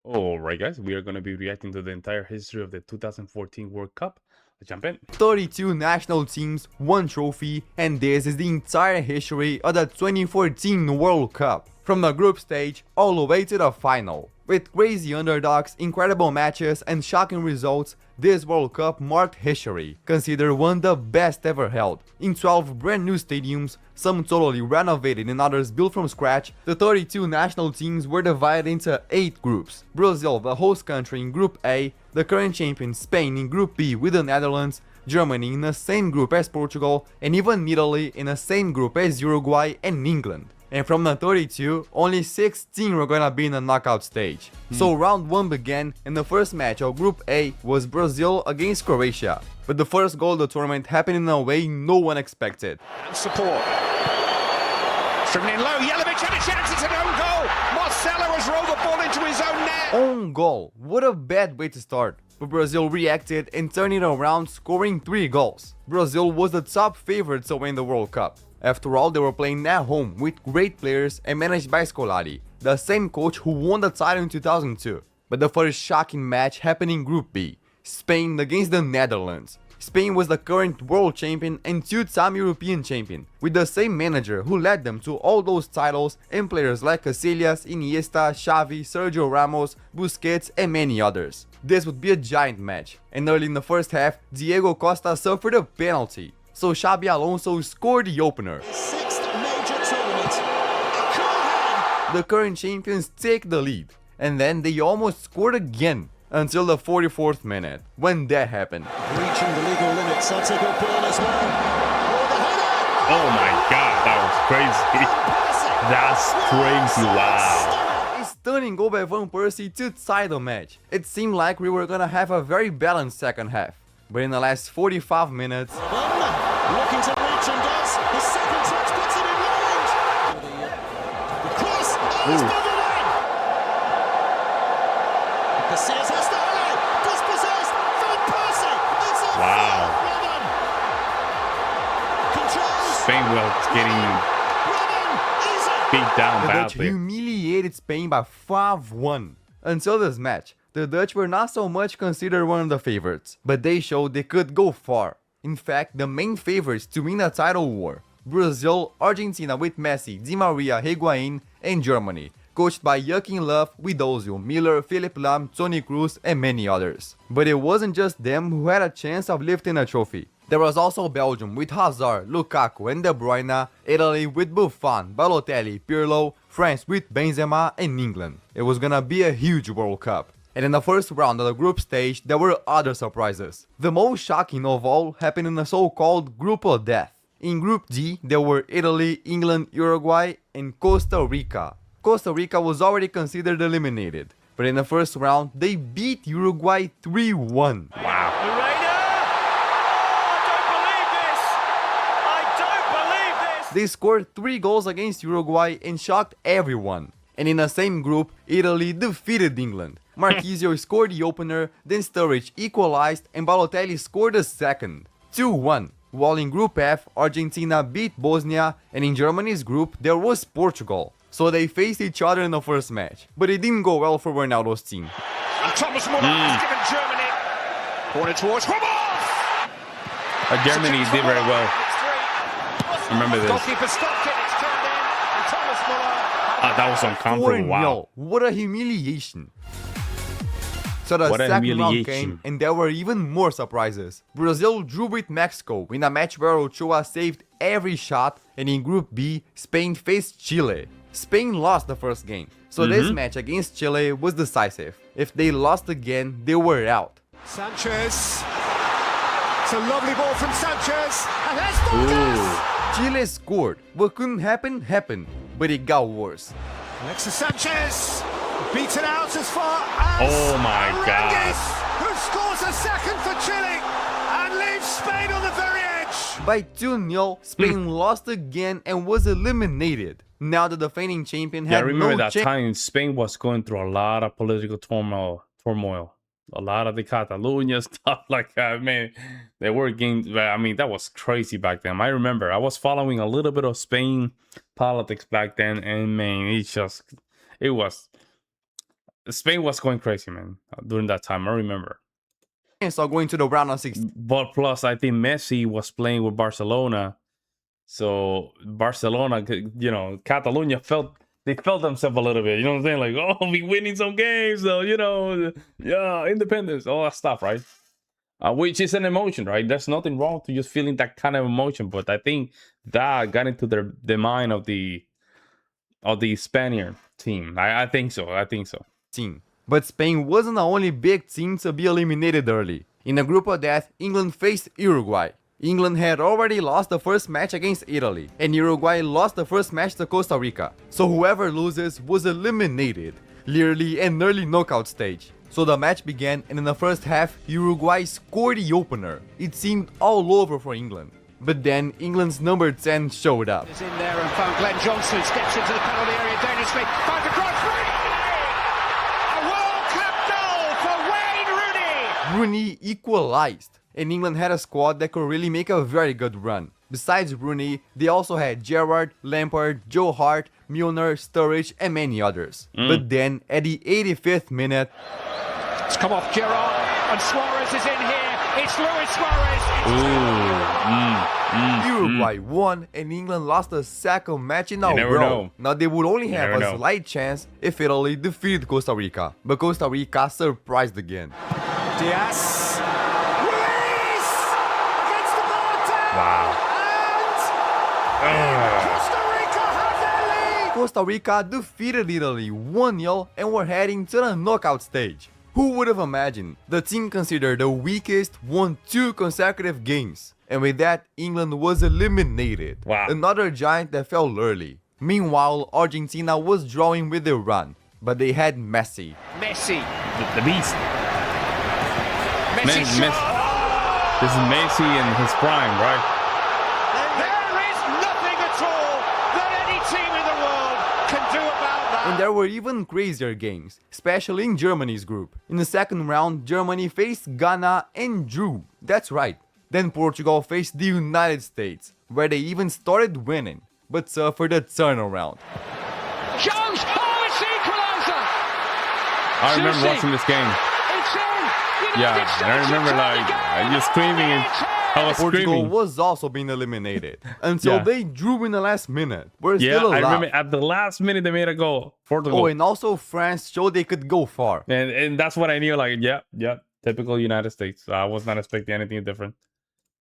Alright guys, we are going to be reacting to the entire history of the 2014 World Cup. Let's jump in. 32 national teams, 1 trophy, and this is the entire history of the 2014 World Cup. From the group stage all the way to the final. With crazy underdogs, incredible matches, and shocking results, this World Cup marked history, considered one of the best ever held. In 12 brand new stadiums, some totally renovated and others built from scratch, the 32 national teams were divided into 8 groups. Brazil, the host country, in Group A, the current champion Spain in Group B with the Netherlands, Germany in the same group as Portugal, and even Italy in the same group as Uruguay and England. And from the 32, only 16 were gonna be in the knockout stage. So round 1 began, and the first match of Group A was Brazil against Croatia. But the first goal of the tournament happened in a way no one expected. And support. Driven in low, Yelovich had a chance, it's an own goal! Marcelo has rolled the ball into his own net! Own goal, what a bad way to start. But Brazil reacted and turned it around, scoring 3 goals. Brazil was the top favorite to win the World Cup. After all, they were playing at home with great players and managed by Scolari, the same coach who won the title in 2002. But the first shocking match happened in Group B, Spain against the Netherlands. Spain was the current world champion and 2-time European champion, with the same manager who led them to all those titles and players like Casillas, Iniesta, Xavi, Sergio Ramos, Busquets and many others. This would be a giant match, and early in the first half, Diego Costa suffered a penalty. So Xabi Alonso scored the opener. Sixth major tournament. The current champions take the lead, and then they almost scored again until the 44th minute, when that happened. Reaching the legal limits, that's a good ball as well. Oh my god, that was crazy. That's crazy, wow. A stunning goal by Van Persie to tie the match. It seemed like we were gonna have a very balanced second half, but in the last 45 minutes, Looking to reach and does. His second touch puts it in range. The cross is the line. Casillas has to highlight. Dispossessed. Van Persie. It's a Wow. Controls. Spain was getting beat down the Dutch badly. humiliated Spain by 5-1. Until this match, the Dutch were not so much considered one of the favorites, but they showed they could go far. In fact, the main favorites to win the title were Brazil, Argentina with Messi, Di Maria, Higuain, and Germany, coached by Joachim Löw with Ozil, Müller, Philipp Lahm, Toni Kroos, and many others. But it wasn't just them who had a chance of lifting a trophy. There was also Belgium with Hazard, Lukaku, and De Bruyne, Italy with Buffon, Balotelli, Pirlo, France with Benzema, and England. It was gonna be a huge World Cup. And in the first round of the group stage, there were other surprises. The most shocking of all happened in the so-called Group of Death. In Group D, there were Italy, England, Uruguay, and Costa Rica. Costa Rica was already considered eliminated, but in the first round, they beat Uruguay 3-1. Wow. They scored 3 goals against Uruguay and shocked everyone. And in the same group, Italy defeated England. Marquisio scored the opener, then Sturridge equalized and Balotelli scored the second, 2-1. While in Group F, Argentina beat Bosnia, and in Germany's group there was Portugal. So they faced each other in the first match, but it didn't go well for Ronaldo's team. And Thomas Müller has given Germany. Corner towards Ramos. Germany did very well. Remember this. Goalkeeper stopped it, it's turned in, and Thomas Müller. That was uncomfortable, wow. What a humiliation. So the What a second round humiliation. came, and there were even more surprises. Brazil drew with Mexico in a match where Ochoa saved every shot, and in Group B, Spain faced Chile. Spain lost the first game, so this match against Chile was decisive. If they lost again, they were out. Sanchez. It's a lovely ball from Sanchez. And there's Vargas. Chile scored. What couldn't happen, happened, but it got worse. Alexis Sanchez. Beaten out as far as Oh my God. who scores a second for Chile and leaves Spain on the very edge. By 2-0, Spain lost again and was eliminated. Now the defending champion Yeah, I had remember no that chance. time Spain was going through a lot of political turmoil. A lot of the Catalonia stuff like that, man. They were getting, I mean, that was crazy back then. I remember I was following a little bit of Spain politics back then, and man, it was Spain was going crazy, man, during that time. I remember. So going to the round of 16. But plus, I think Messi was playing with Barcelona. So Barcelona, you know, Catalonia felt themselves a little bit. You know what I'm saying? Like, oh, we winning some games, so you know, yeah, independence, all that stuff, right? Which is an emotion, right? There's nothing wrong to just feeling that kind of emotion, but I think that got into the mind of the Spaniard team. I think so. I think so. But Spain wasn't the only big team to be eliminated early. In the group of death, England faced Uruguay. England had already lost the first match against Italy, and Uruguay lost the first match to Costa Rica. So whoever loses was eliminated, literally an early knockout stage. So the match began, and in the first half, Uruguay scored the opener. It seemed all over for England. But then England's number 10 showed up. Is in there and found Glenn Johnson, steps into the penalty area dangerously, finds a cross, Rooney! A World Cup goal for Wayne Rooney! Rooney equalized, and England had a squad that could really make a very good run. Besides Rooney, they also had Gerrard, Lampard, Joe Hart, Müller, Sturridge, and many others. But then, at the 85th minute, It's come off Gerrard, and Suarez is in here. It's Luis Suarez. Uruguay won, and England lost the second match in a never row. know. Now they would only have never a know. slight chance if Italy defeated Costa Rica, but Costa Rica surprised again. Diaz. Ruiz against the Mortar. Wow. And Costa Rica have their lead. Costa Rica defeated Italy 1-0 and were heading to the knockout stage. Who would have imagined the team considered the weakest won 2 consecutive games? And with that, England was eliminated. Wow. Another giant that fell early. Meanwhile, Argentina was drawing with Iran, but they had Messi. Messi. The beast. Messi Messi. shot. This is Messi in his prime, right? There is nothing at all that any team in the world can do about that. And there were even crazier games, especially in Germany's group. In the second round, Germany faced Ghana and drew. That's right. Then Portugal faced the United States, where they even started winning, but suffered a turnaround. Jones, oh, it's the equaliser. I remember Susie. watching this game. It's in. Yeah, United and I States remember are trying like to go. just screaming and I was Portugal screaming. was also being eliminated until Yeah. they drew in the last minute. We're Yeah, still I alive. remember at the last minute they made a goal. Portugal. Oh, and also France showed they could go far. and that's what I knew. Like, yeah, typical United States. I was not expecting anything different.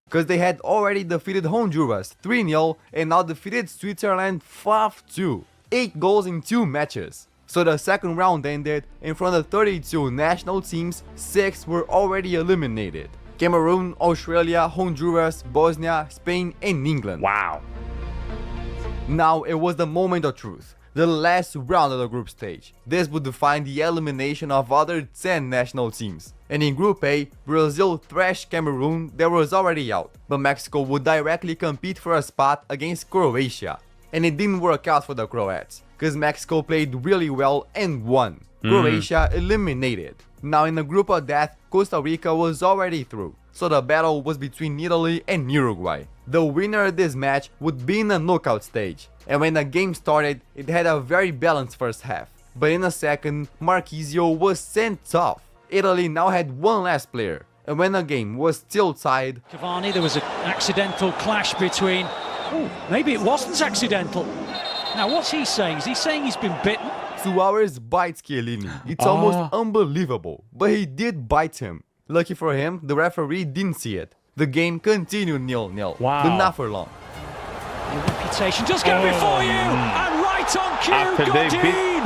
Because they had already defeated Honduras 3-0 and now defeated Switzerland 5-2. 8 goals in 2 matches. So the second round ended, and from the 32 national teams, 6 were already eliminated. Cameroon, Australia, Honduras, Bosnia, Spain, and England. Wow. Now it was the moment of truth. The last round of the group stage. This would define the elimination of other 10 national teams. And in Group A, Brazil thrashed Cameroon that was already out, but Mexico would directly compete for a spot against Croatia. And it didn't work out for the Croats, cause Mexico played really well and won. Croatia eliminated. Now in the group of death, Costa Rica was already through, so the battle was between Italy and Uruguay. The winner of this match would be in the knockout stage, and when the game started, it had a very balanced first half. But in a second, Marquisio was sent off. Italy now had one last player, and when the game was still tied, Cavani, there was an accidental clash between... Oh, maybe it wasn't accidental. Now, what's he saying? Is he saying he's been bitten? Suarez bites Chiellini. It's almost unbelievable, but he did bite him. Lucky for him, the referee didn't see it. The game continued 0-0, Wow. but not for long. Your reputation just get before you, and right on cue, After they beat- Godin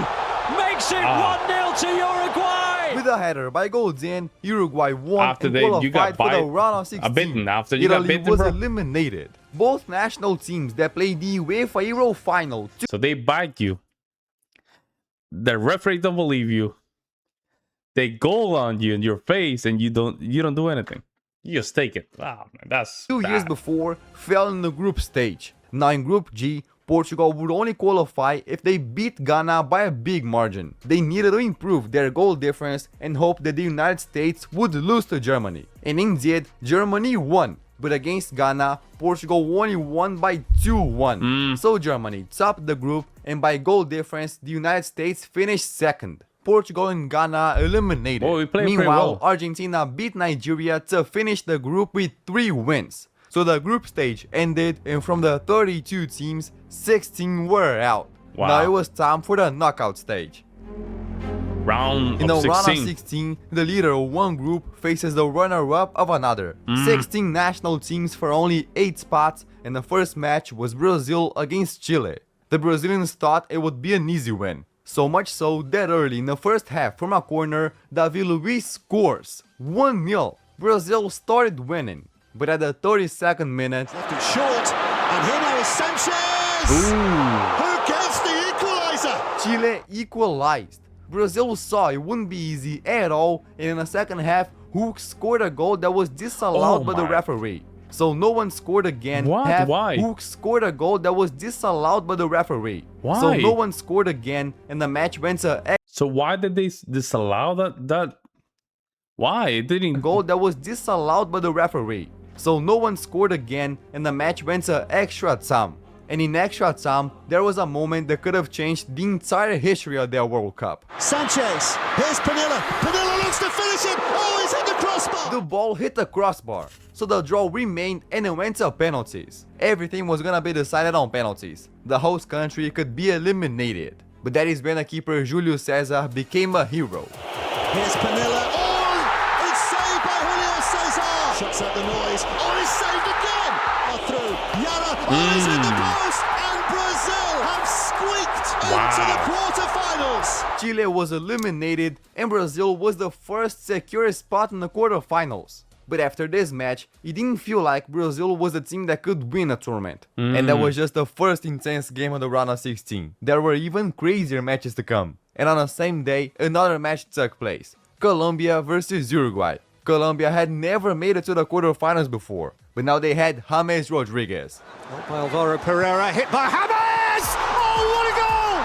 makes it 1-0 to Uruguay. With a header by Godin, Uruguay won After and you got qualified for the bite- round of 16. bitten. After you got Italy bitten, was bro. eliminated. Both national teams that played the UEFA Euro final So they bite you. The referee don't believe you. They goal on you in your face, and you don't do anything. You just take it. Wow, man, that's 2 years bad. before fell in the group stage. Now in Group G, Portugal would only qualify if they beat Ghana by a big margin. They needed to improve their goal difference and hope that the United States would lose to Germany. And indeed, Germany won. But against Ghana, Portugal only won by 2-1. So Germany topped the group, and by goal difference, the United States finished second. Portugal and Ghana eliminated. Oh, we played pretty Meanwhile, well. Argentina beat Nigeria to finish the group with 3 wins. So the group stage ended, and from the 32 teams, 16 were out. Wow. Now it was time for the knockout stage. Round In the of round of 16. 16, the leader of one group faces the runner-up of another. 16 national teams for only 8 spots, and the first match was Brazil against Chile. The Brazilians thought it would be an easy win. So much so that early in the first half from a corner, Davi Luiz scores 1-0. Brazil started winning, but at the 32nd minute, Left it short, and here now is Sanchez! Who gets the equaliser? Chile equalized. Brazil saw it wouldn't be easy at all, and in the second half, Hulk scored a goal that was disallowed by the referee. So no one scored again. What? Why? Hulk scored a goal that was disallowed by the referee. Why? So no one scored again, and the match went to So why did they disallow that? Why? It didn't goal that was disallowed by the referee. So no one scored again, and the match went to extra time. And in extra time, there was a moment that could have changed the entire history of their World Cup. Sanchez, here's Panilla. Panilla looks to finish it. Oh, he's hit the crossbar. The ball hit the crossbar, so the draw remained and it went to penalties. Everything was gonna be decided on penalties. The host country could be eliminated. But that is when the keeper Julio César became a hero. Here's Panilla. Oh, it's saved by Julio César. Shuts out the noise. Oh, he's saved again. Through Yara. Oh, he's hit the post. And Brazil have squeaked into the quarterfinals. Chile was eliminated and Brazil was the first secure spot in the quarterfinals. But after this match, it didn't feel like Brazil was a team that could win a tournament. And that was just the first intense game of the round of 16. There were even crazier matches to come. And on the same day, another match took place. Colombia versus Uruguay. Colombia had never made it to the quarterfinals before, but now they had James Rodríguez. By Alvaro Pereira, hit by James! Oh, what a goal!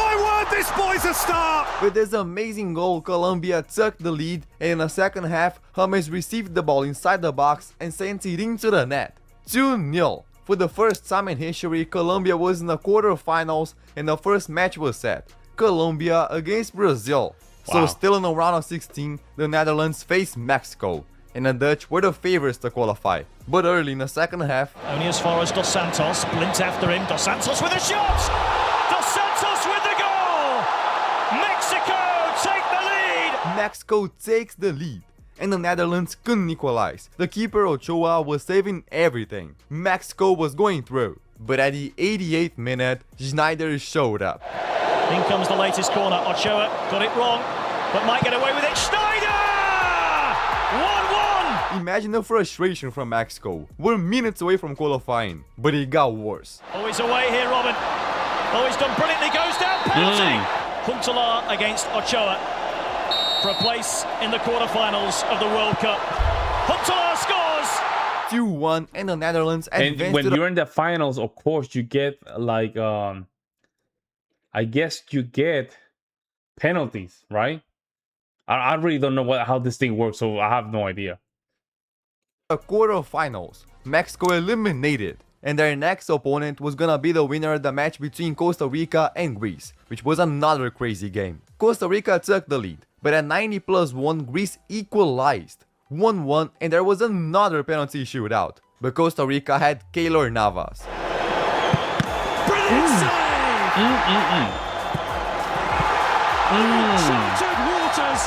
My word, this boy's a star! With this amazing goal, Colombia took the lead, and in the second half, James received the ball inside the box and sent it into the net. 2-0. For the first time in history, Colombia was in the quarterfinals, and the first match was set. Colombia against Brazil. So Wow. still in the round of 16, the Netherlands faced Mexico, and the Dutch were the favorites to qualify. But early in the second half, Only as far as Dos Santos. Splint after him. Dos Santos with a shot! Dos Santos with the goal! Mexico take the lead! Mexico takes the lead, and the Netherlands couldn't equalize. The keeper Ochoa was saving everything. Mexico was going through, but at the 88th minute, Schneider showed up. In comes the latest corner. Ochoa got it wrong, but might get away with it. Schneider! 1-1! Imagine the frustration from Mexico. We're minutes away from qualifying, but it got worse. Oh, he's away here, Robin. Oh, he's done brilliantly. Goes down. Penalty! Huntelaar against Ochoa for a place in the quarterfinals of the World Cup. Huntelaar scores! 2-1, and the Netherlands And advanced when to the you're in the finals, of course, you get like I guess you get penalties, right? I really don't know how this thing works, so I have no idea. quarterfinals. Mexico eliminated, and their next opponent was gonna be the winner of the match between Costa Rica and Greece, which was another crazy game. Costa Rica took the lead, but at 90+1, Greece equalized 1-1, and there was another penalty shootout. But Costa Rica had Keylor Navas. Brilliant save! Uncharted waters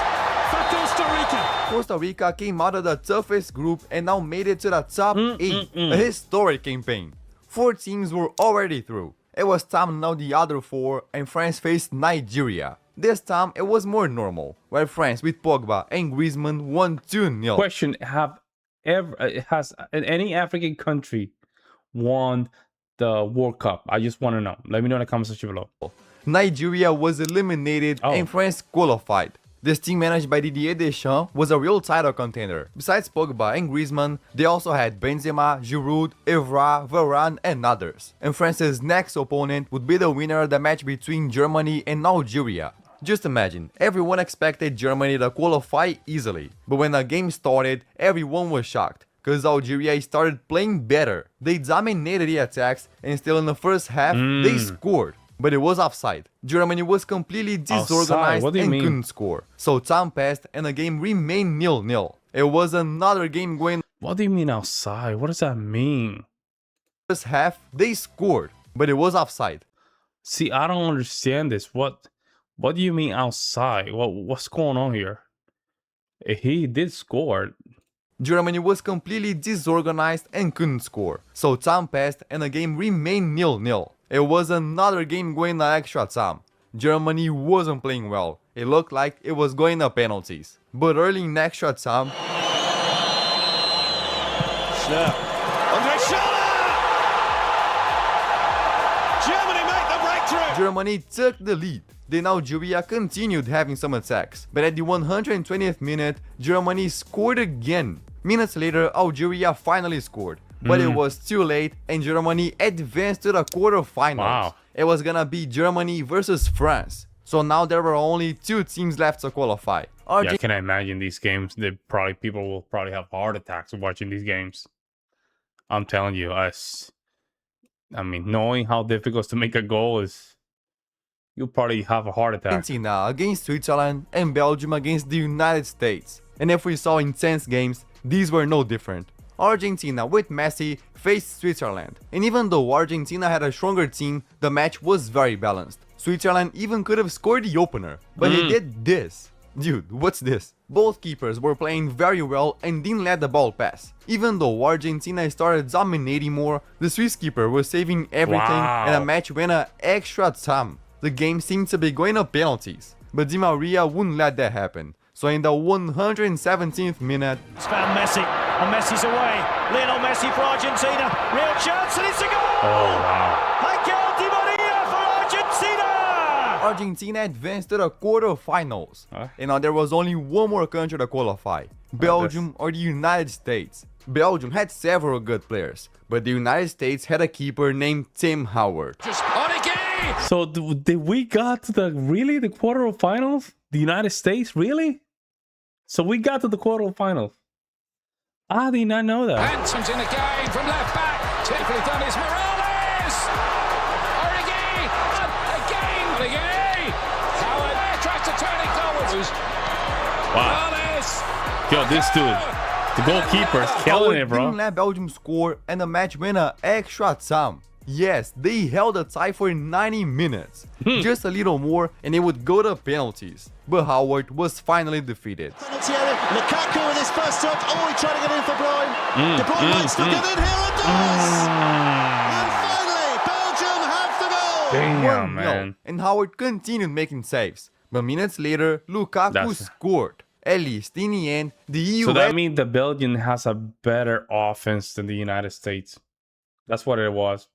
for Costa Rica. Costa Rica came out of the toughest group and now made it to the top 8. A historic campaign. 4 teams were already through. It was time to know the other 4, and France faced Nigeria. This time it was more normal, where France with Pogba and Griezmann won 2-0. Question: has any African country won the World Cup? I just want to know. Let me know in the comment section below. Nigeria was eliminated and France qualified. This team managed by Didier Deschamps was a real title contender. Besides Pogba and Griezmann, they also had Benzema, Giroud, Evra, Varane and others. And France's next opponent would be the winner of the match between Germany and Algeria. Just imagine, everyone expected Germany to qualify easily, but when the game started, everyone was shocked, cause Algeria started playing better. They dominated the attacks, and still in the first half, they scored. but it was offside. Germany was completely disorganized What do you and mean? couldn't score. So time passed and the game remained 0-0. It was another game going What do you mean outside? What does that mean? first half, they scored, but it was offside. See, I don't understand this. What do you mean outside? What's going on here? He did score. Germany was completely disorganized and couldn't score. So time passed and the game remained 0-0. It was another game going to extra time. Germany wasn't playing well. It looked like it was going to penalties. But early in extra time, Germany make the breakthrough. Germany took the lead. Then Algeria continued having some attacks, but at the 120th minute, Germany scored again. Minutes later, Algeria finally scored, but it was too late and Germany advanced to the quarterfinals. Wow. It was gonna be Germany versus France. So now there were only 2 teams left to qualify. Yeah, can I imagine these games? People will probably have heart attacks watching these games. I'm telling you, I mean, knowing how difficult it is to make a goal is, you'll probably have a heart attack. Argentina against Switzerland and Belgium against the United States. And if we saw intense games, these were no different. Argentina with Messi faced Switzerland, and even though Argentina had a stronger team, the match was very balanced. Switzerland even could have scored the opener, but he did this. Dude, what's this? Both keepers were playing very well and didn't let the ball pass. Even though Argentina started dominating more, the Swiss keeper was saving everything and the match went an extra time. The game seemed to be going to penalties, but Di Maria wouldn't let that happen. So in the 117th minute, It's found Messi, and Messi's away. Lionel Messi for Argentina. Real chance, and it's a goal! Oh, wow. Angel Di Maria for Argentina! Argentina advanced to the quarterfinals. Huh? And now there was only one more country to qualify, Belgium or the United States. Belgium had several good players, but the United States had a keeper named Tim Howard. Just on again. So did we got to the quarterfinals? The United States, really? So we got to the quarterfinals. I did not know that. Hanson's in again from left back. Typically done is Morales. Origi. Again. Origi. Howard tries to turn it goals. Wow. Morales. Yo, this dude, the goalkeeper's killing it, Howard didn't bro. let Belgium score and the match went an extra time. Yes, they held a tie for 90 minutes. Just a little more and it would go to penalties. But Howard was finally defeated. Penalty area. Lukaku with his first touch. Oh, he tried to get in for Bruyne. De Bruyne might still get in here and does. And finally, Belgium have the goal. Damn, 1-0, man. and Howard continued making saves. But minutes later, Lukaku That's- scored. At least in the end, the EU So that means the Belgium has a better offense than the United States. That's what it was.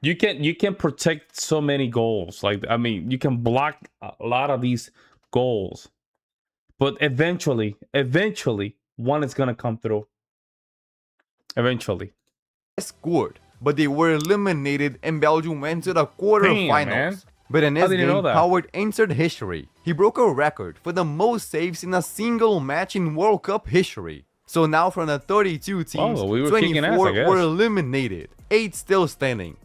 You can protect so many goals. Like, I mean, you can block a lot of these goals, but eventually, one is gonna come through. Eventually. scored, but they were eliminated and Belgium went to the man. quarterfinals. But in How this did you know game, that? Howard entered history. He broke a record for the most saves in a single match in World Cup history. So now from the 32 teams, Oh, we were kicking ass, 24 I guess. were eliminated, 8 still standing.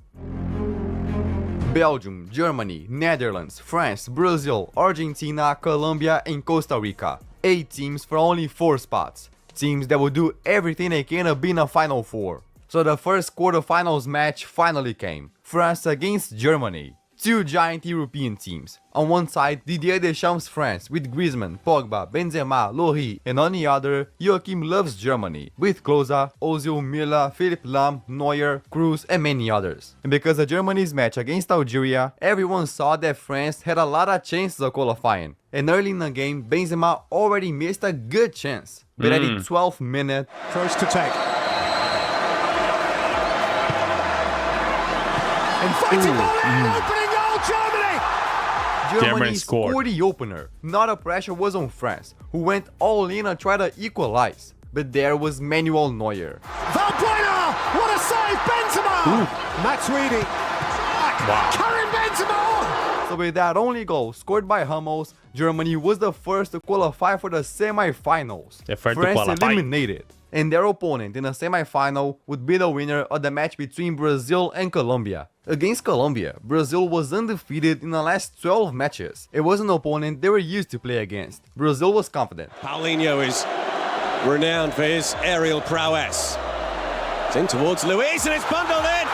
Belgium, Germany, Netherlands, France, Brazil, Argentina, Colombia, and Costa Rica. 8 teams for only 4 spots. Teams that will do everything they can to be in a Final Four. So the first quarterfinals match finally came. France against Germany. 2 giant European teams. On one side, Didier Deschamps' France with Griezmann, Pogba, Benzema, Lloris, and on the other, Joachim Löw's Germany with Klose, Ozil, Müller, Philipp Lahm, Neuer, Kroos, and many others. And because of Germany's match against Algeria, everyone saw that France had a lot of chances of qualifying. And early in the game, Benzema already missed a good chance. But at the 12th minute, Close to take. And fighting ball in, opening goal, Germany. Germany scored. scored the opener. Not a pressure was on France, who went all in and tried to equalize. But there was Manuel Neuer. Valbuena, what a save, Benzema. Matuidi. Wow. Karim Benzema. So with that only goal scored by Hummels, Germany was the first to qualify for the semi-finals. The first to France qualify. eliminated. and their opponent in a semi-final would be the winner of the match between Brazil and Colombia. Against Colombia, Brazil was undefeated in the last 12 matches. It was an opponent they were used to play against. Brazil was confident. Paulinho is renowned for his aerial prowess. It's in towards Luiz and it's bundled in.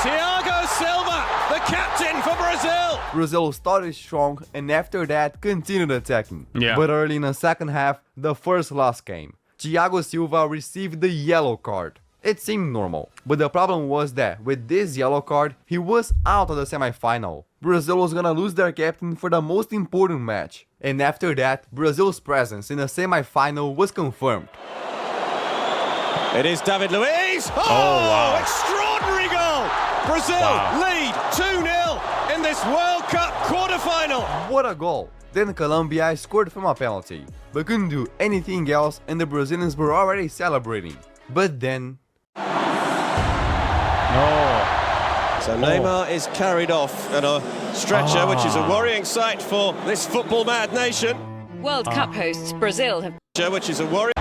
Thiago Silva, the captain for Brazil. Brazil started strong and after that continued attacking. Yeah. But early in the second half, the first loss came. Thiago Silva received the yellow card. It seemed normal, but the problem was that with this yellow card, he was out of the semi-final. Brazil was gonna lose their captain for the most important match. And after that, Brazil's presence in the semi-final was confirmed. It is David Luiz. Oh, wow. Extraordinary goal! Brazil lead 2-0 in this World Cup quarterfinal. What a goal! Then Colombia scored from a penalty, but couldn't do anything else and the Brazilians were already celebrating. But then... So Neymar is carried off on a stretcher, which is a worrying sight for this football-mad nation. World Cup hosts Brazil have Which is a worry.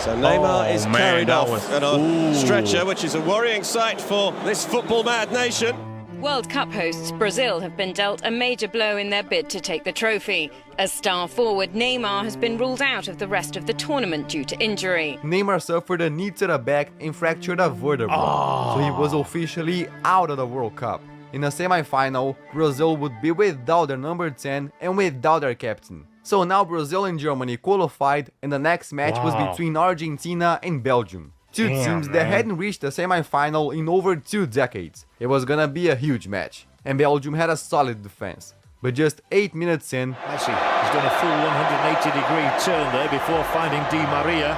So Neymar is carried off on a stretcher, which is a worrying sight for this football-mad nation. World Cup hosts Brazil have been dealt a major blow in their bid to take the trophy, as star forward Neymar has been ruled out of the rest of the tournament due to injury. Neymar suffered a knee to the back and fractured a vertebra, so he was officially out of the World Cup. In the semi-final, Brazil would be without their number 10 and without their captain. So now Brazil and Germany qualified and the next match was between Argentina and Belgium. Two teams that hadn't reached the semi-final in over 2 decades. It was gonna be a huge match, and Belgium had a solid defense. But just 8 minutes in, Messi has done a full 180-degree turn there before finding Di Maria.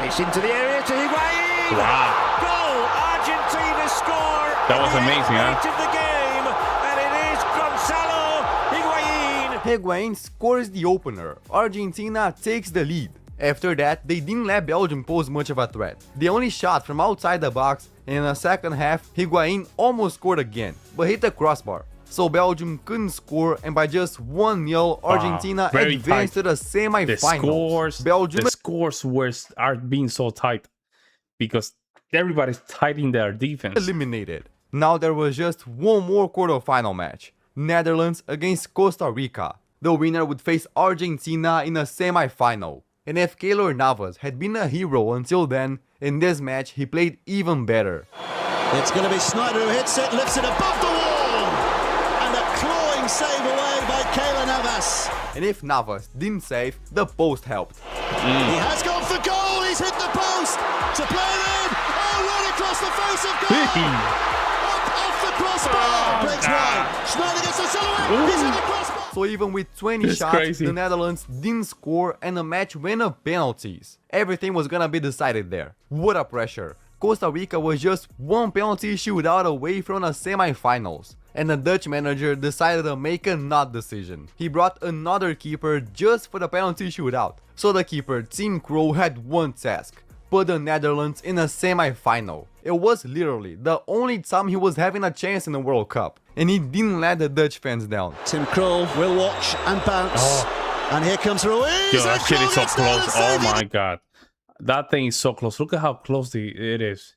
It's into the area to Higuain. Wow. Goal! Argentina score. That was amazing, huh? Of the game, and it is Gonzalo Higuain. Higuain scores the opener. Argentina takes the lead. After that, they didn't let Belgium pose much of a threat. They only shot from outside the box, and in the second half, Higuain almost scored again, but hit the crossbar. So Belgium couldn't score, and by just 1-0, Argentina Very advanced tight. to the semi-finals. The scores are being so tight because everybody's tightening their defense. Eliminated. Now there was just one more quarterfinal match. Netherlands against Costa Rica. The winner would face Argentina in a semi-final. And if Keylor Navas had been a hero until then, in this match he played even better. It's going to be Snyder who hits it, lifts it above the wall, and a clawing save away by Keylor Navas. And if Navas didn't save, the post helped. He has gone for goal, he's hit the post, to play it in, oh, right across the face of goal, up off the crossbar, breaks wide, Schneider gets the silhouette, he's hit the crossbar. So even with 20 That's shots, crazy. the Netherlands didn't score and the match went to penalties. Everything was gonna be decided there. What a pressure. Costa Rica was just one penalty shootout away from the semi-finals. And the Dutch manager decided to make a not decision. He brought another keeper just for the penalty shootout. So the keeper, Tim Krul, had one task: put the Netherlands in a semi-final. It was literally the only time he was having a chance in the World Cup. And he didn't let the Dutch fans down. Tim Krul will watch and bounce. And here comes Ruiz. Yo, that and shit is Krul so gets down close. and Oh saves it. my god. That thing is so close. Look at how close it is.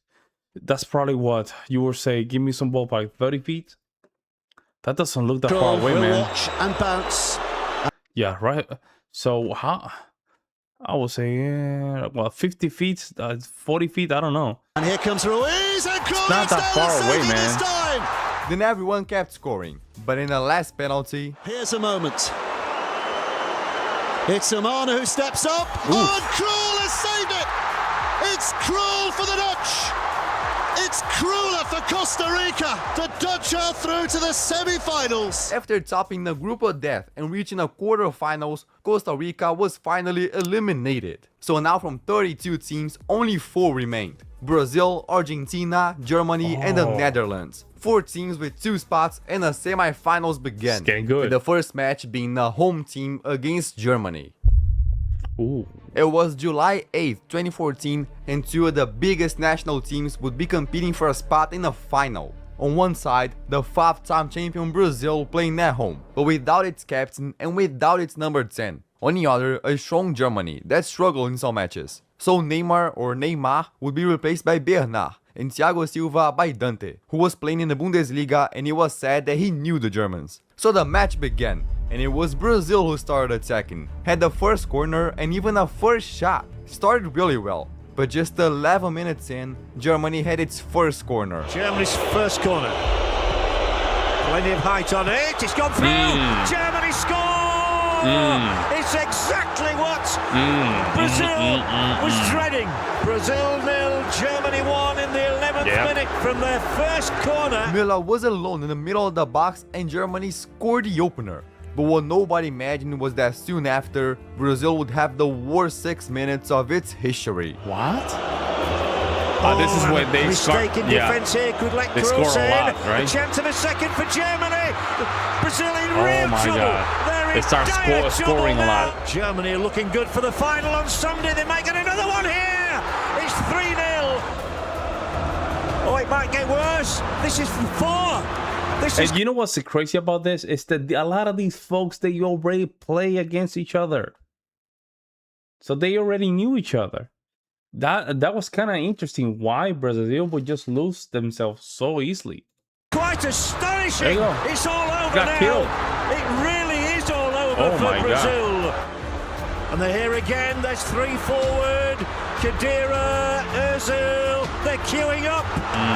That's probably what you would say. Give me some ballpark, 30 feet? That doesn't look that far Krul away, will man. watch and bounce. Yeah, right. So how? I would say, well, 50 feet, 40 feet. I don't know. And here comes Ruiz and Krul not gets that down far and away, saves it man. this time. Then everyone kept scoring. But in the last penalty, Here's a moment. It's Amana who steps up. Oh, and Krul has saved it. It's Krul for the Dutch. It's Kruller for Costa Rica. The Dutch are through to the semi-finals. after topping the group of death and reaching the quarterfinals, Costa Rica was finally eliminated. So now from 32 teams, only 4 remained: Brazil, Argentina, Germany, and the Netherlands. 4 teams with 2 spots and the semi-finals began. It's getting good. With the first match being the home team against Germany. Ooh. It was July 8th, 2014, and 2 of the biggest national teams would be competing for a spot in the final. On one side, the 5-time champion Brazil playing at home, but without its captain and without its number 10. On the other, a strong Germany that struggled in some matches. So Neymar would be replaced by Bernard and Thiago Silva by Dante, who was playing in the Bundesliga, and it was said that he knew the Germans. So the match began, and it was Brazil who started attacking, had the first corner and even a first shot. Started really well, but just 11 minutes in, Germany had its first corner. Germany's first corner. Plenty of height on it. It's gone through. Germany score! It's exactly what Brazil was dreading. Brazil 0, Germany 1 in the 11th minute from their first corner. Müller was alone in the middle of the box and Germany scored the opener. But what nobody imagined was that soon after, Brazil would have the worst 6 minutes of its history. What? This is when they mistake in defense here could let they score a lot, right? A chance of a second for Germany. Brazil in real my trouble. God. They start scoring a lot. Germany are looking good for the final on Sunday. They might get another one here. It's 3-0. Oh, it might get worse. This is 4. And you know what's crazy about this? Is that a lot of these folks, they already play against each other. So they already knew each other. That was kind of interesting. Why Brazil would just lose themselves so easily. Quite astonishing. It's all over now. Killed. It really is all over for Brazil. God. And they're here again. There's 3 forward. Khedira, Özil. They're queuing up.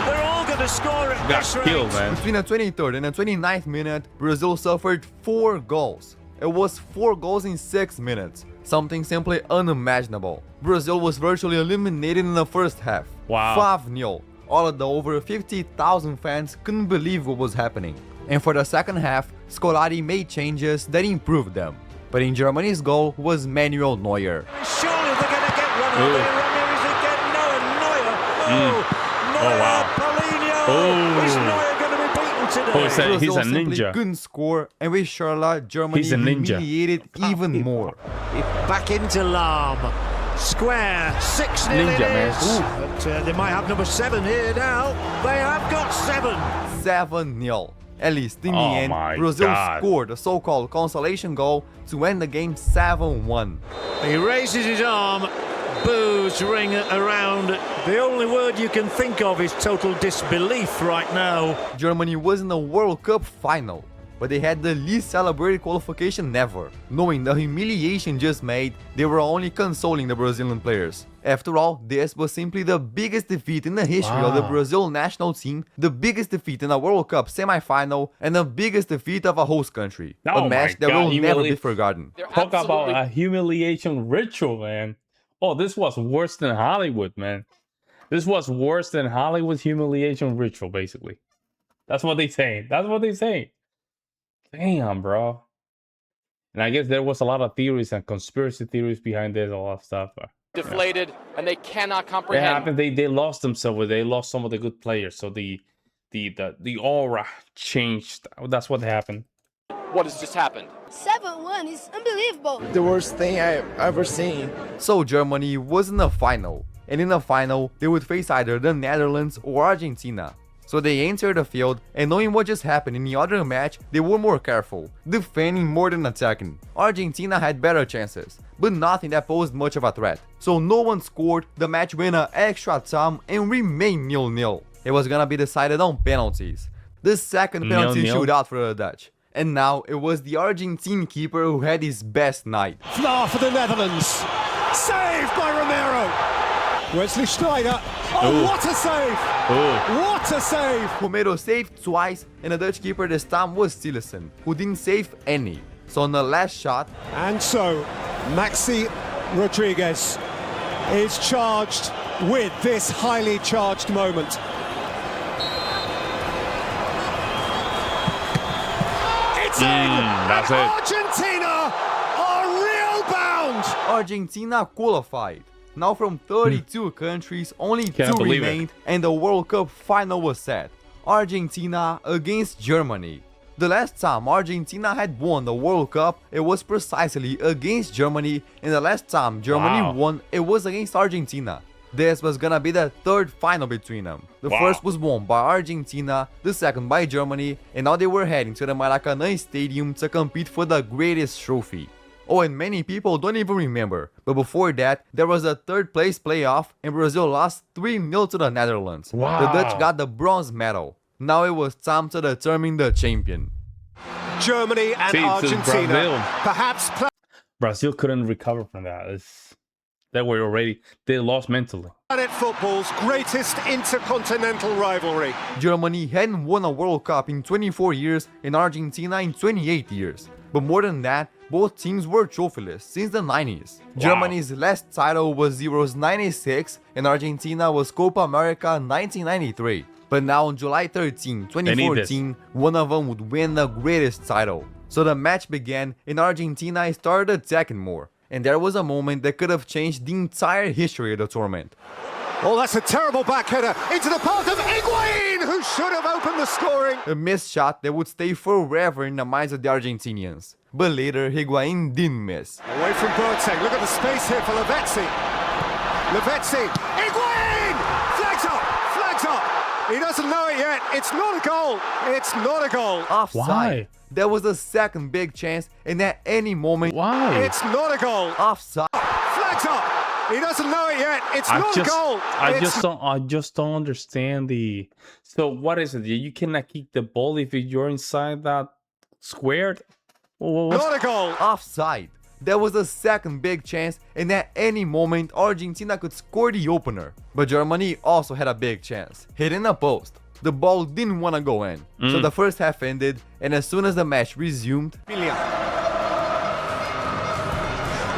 They're all going to score at this rate. Man. Between the 23rd and the 29th minute, Brazil suffered 4 goals. It was 4 goals in 6 minutes. Something simply unimaginable. Brazil was virtually eliminated in the first half. Wow. 5-0. All of the over 50,000 fans couldn't believe what was happening. And for the second half, Scolari made changes that improved them. But in Germany's goal was Manuel Neuer. Surely they're going to get one of the Ramirez again. Neuer. Wow. Paulinho. Is Neuer going to be beaten today? Brazil he's a ninja. Couldn't score, and with Charlotte, Germany humiliated even more. Back into Lahm. Square, 6-0 Ninja, it is. man. But they might have number 7 here now. They have got 7. 7-0. At least in the end, Brazil scored a so-called consolation goal to end the game 7-1. He raises his arm. Boos ring around. The only word you can think of is total disbelief right now. Germany was in the World Cup final, but they had the least celebrated qualification ever. Knowing the humiliation just made, they were only consoling the Brazilian players. After all, this was simply the biggest defeat in the history of the Brazil national team, the biggest defeat in a World Cup semi-final, and the biggest defeat of a host country. A match that will never be forgotten. Talk about a humiliation ritual, man. Oh, this was worse than Hollywood, man. This was worse than Hollywood's humiliation ritual, basically. That's what they say. That's what they say. Damn, bro. And I guess there was a lot of theories and conspiracy theories behind this, all that stuff. Deflated, and they cannot comprehend. It happened. They lost themselves. They lost some of the good players. So the aura changed. That's what happened. What has just happened? 7-1 is unbelievable. The worst thing I've ever seen. So Germany was in the final, and in the final they would face either the Netherlands or Argentina. So they entered the field, and knowing what just happened in the other match, they were more careful, defending more than attacking. Argentina had better chances, but nothing that posed much of a threat. So no one scored, the match went an extra time and remained 0-0. It was gonna be decided on penalties. The second penalty shootout for the Dutch. And now it was the Argentine keeper who had his best night. Flair for the Netherlands. Saved by Romero. Wesley Schneider. Oh, what a save! What a save! Romero saved twice, and the Dutch keeper this time was Silesen, who didn't save any. So on the last shot... And so, Maxi Rodríguez is charged with this highly charged moment. It's in! That's it. Argentina are real bound! Argentina qualified. Now from 32 countries, only 2 believe remained, and the World Cup final was set. Argentina against Germany. The last time Argentina had won the World Cup, it was precisely against Germany, and the last time Germany won, it was against Argentina. This was gonna be the third final between them. The first was won by Argentina, the second by Germany, and now they were heading to the Maracanã Stadium to compete for the greatest trophy. Oh, and many people don't even remember, but before that, there was a third place playoff and Brazil lost 3-0 to the Netherlands. Wow. The Dutch got the bronze medal. Now it was time to determine the champion. Germany and Argentina. Brazil. Perhaps Brazil couldn't recover from that. They lost mentally. planet football's greatest intercontinental rivalry. Germany hadn't won a World Cup in 24 years and Argentina in 28 years. But more than that, both teams were trophyless since the 90s. Wow. Germany's last title was Euros 96 and Argentina was Copa America 1993. But now on July 13, 2014, one of them would win the greatest title. So the match began and Argentina started attacking more. And there was a moment that could have changed the entire history of the tournament. Oh, that's a terrible back header into the path of Higuain, who should have opened the scoring. A missed shot that would stay forever in the minds of the Argentinians. But later, Higuain didn't miss. Away from Boateng, look at the space here for Lavezzi. Lavezzi, Higuain! Flags up, flags up. He doesn't know it yet. It's not a goal. It's not a goal. Offside. Why? That was the second big chance, and at any moment, Why? It's not a goal. offside. Flags up. He doesn't know it yet. It's I not a goal. I just don't understand the. So what is it? You cannot kick the ball if you're inside that squared. Not a goal. Offside. That was the second big chance, and at any moment, Argentina could score the opener. But Germany also had a big chance, hitting a post. The ball didn't want to go in, so the first half ended, and as soon as the match resumed, Müller.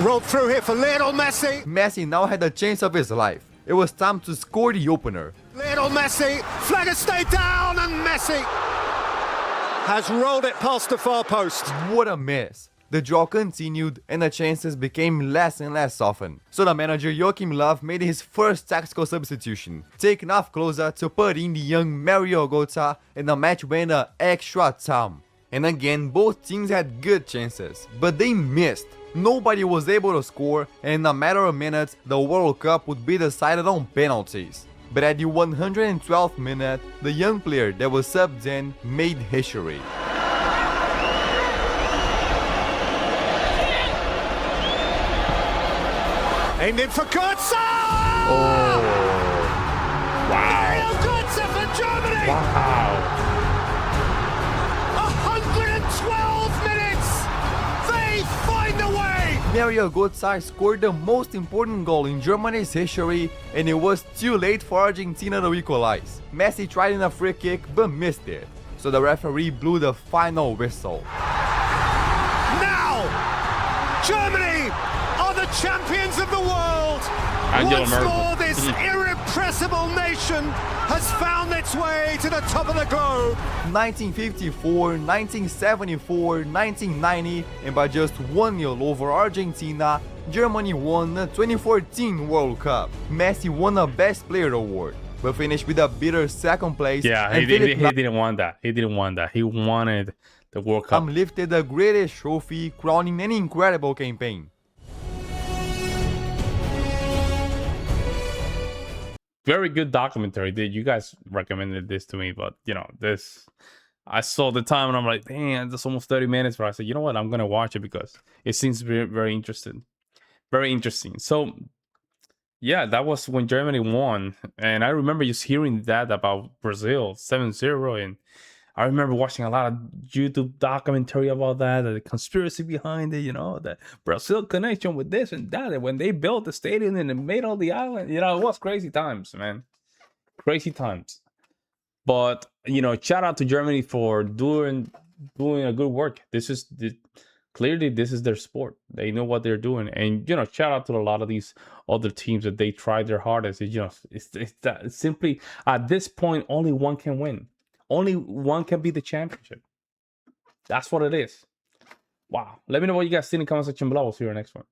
Rolled through here for Lionel Messi. Messi now had the chance of his life. It was time to score the opener. Lionel Messi. Flag has stayed down, and Messi has rolled it past the far post. What a miss. The draw continued and the chances became less and less often. So the manager Joachim Löw made his first tactical substitution, taking off Klose to put in the young Mario Götze, and the match went to extra time. And again, both teams had good chances, but they missed. Nobody was able to score, and in a matter of minutes, the World Cup would be decided on penalties. But at the 112th minute, the young player that was subbed in made history. Aimed in for Götze! Wow. Mario Götze for Germany! Wow. 112 minutes! They find a way! Mario Götze scored the most important goal in Germany's history, and it was too late for Argentina to equalize. Messi tried in a free kick but missed it, so the referee blew the final whistle. Now, Germany are the champions of the world! Angela Once Merkel. more, this irrepressible nation has found its way to the top of the globe. 1954, 1974, 1990, and by just 1-0 over Argentina, Germany won the 2014 World Cup. Messi won a Best Player award, but finished with a bitter second place. Yeah, he didn't want that. He didn't want that. He wanted the World Cup. Lifted the greatest trophy, crowning an incredible campaign. Very good documentary. You guys recommended this to me, but you know, I saw the time and I'm like, damn, that's almost 30 minutes. But I said, you know what, I'm gonna watch it because it seems very, very interesting. Very interesting. So yeah, that was when Germany won, and I remember just hearing that about Brazil 7-0, and I remember watching a lot of YouTube documentary about that, the conspiracy behind it, you know, the Brazil connection with this and that. And when they built the stadium and they made all the island, you know, it was crazy times, man. Crazy times. But, you know, shout out to Germany for doing a good work. Clearly, this is their sport. They know what they're doing. And, you know, shout out to a lot of these other teams that they tried their hardest. You know, it's simply, at this point, only one can win. Only one can be the championship. That's what it is. Wow. Let me know what you guys think in the comment section below. We'll see you in the next one.